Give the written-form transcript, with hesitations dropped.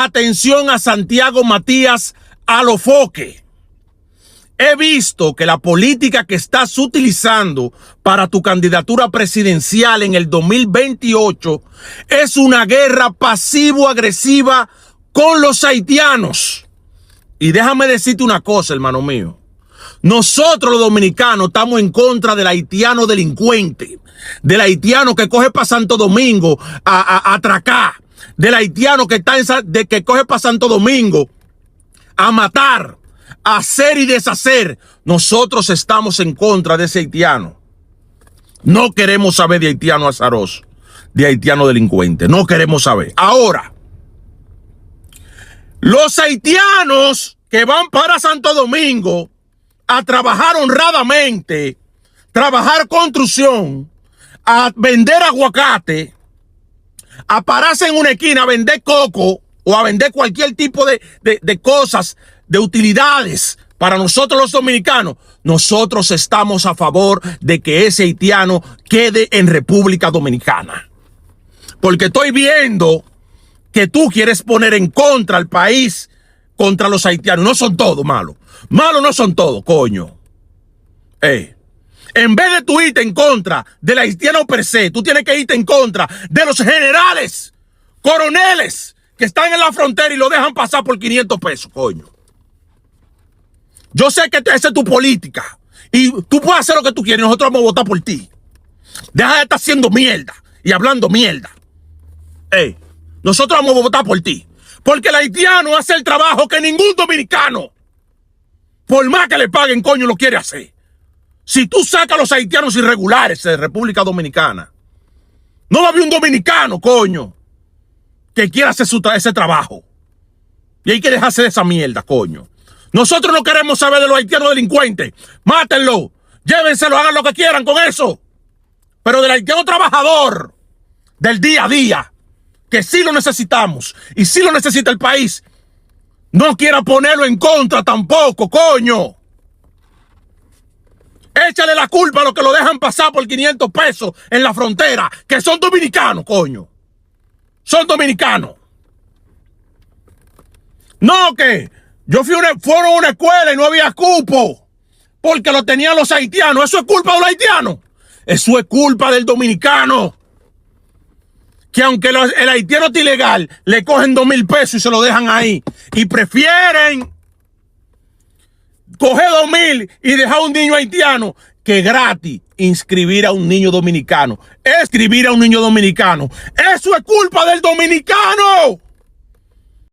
atención a Santiago Matías Alofoque. He visto que la política que estás utilizando para tu candidatura presidencial en el 2028 es una guerra pasivo-agresiva con los haitianos. Y déjame decirte una cosa, hermano mío. Nosotros los dominicanos estamos en contra del haitiano delincuente, del haitiano que coge para Santo Domingo a atracar, del haitiano que coge para Santo Domingo a matar, a hacer y deshacer. Nosotros estamos en contra de ese haitiano. No queremos saber de haitiano azaroso, de haitiano delincuente. No queremos saber. Ahora, los haitianos que van para Santo Domingo a trabajar honradamente, trabajar construcción, a vender aguacate, a pararse en una esquina a vender coco o a vender cualquier tipo de cosas, de utilidades para nosotros los dominicanos, nosotros estamos a favor de que ese haitiano quede en República Dominicana. Porque estoy viendo que tú quieres poner en contra al país, contra los haitianos. No son todos malos. Malos no son todos, coño. En vez de tú irte en contra del haitiano per se, tú tienes que irte en contra de los generales, coroneles que están en la frontera y lo dejan pasar por 500 pesos, coño. Yo sé que esa es tu política y tú puedes hacer lo que tú quieres y nosotros vamos a votar por ti. Deja de estar haciendo mierda y hablando mierda. Nosotros vamos a votar por ti. Porque el haitiano hace el trabajo que ningún dominicano, por más que le paguen, coño, lo quiere hacer. Si tú sacas a los haitianos irregulares de República Dominicana, no va a haber un dominicano, coño, que quiera hacer ese trabajo. Y hay que dejarse de esa mierda, coño. Nosotros no queremos saber de los haitianos delincuentes. Mátenlo, llévenselo, hagan lo que quieran con eso. Pero del haitiano trabajador, del día a día, que sí lo necesitamos y sí lo necesita el país, no quiera ponerlo en contra tampoco, coño. Échale la culpa a los que lo dejan pasar por 500 pesos en la frontera, que son dominicanos, coño. Son dominicanos. No, que yo fueron a una escuela y no había cupo porque lo tenían los haitianos. ¿Eso es culpa de los haitianos? Eso es culpa del dominicano. Que aunque el haitiano es ilegal, le cogen 2,000 pesos y se lo dejan ahí. Y prefieren coger 2,000 y dejar a un niño haitiano que gratis inscribir a un niño dominicano. Escribir a un niño dominicano. Eso es culpa del dominicano.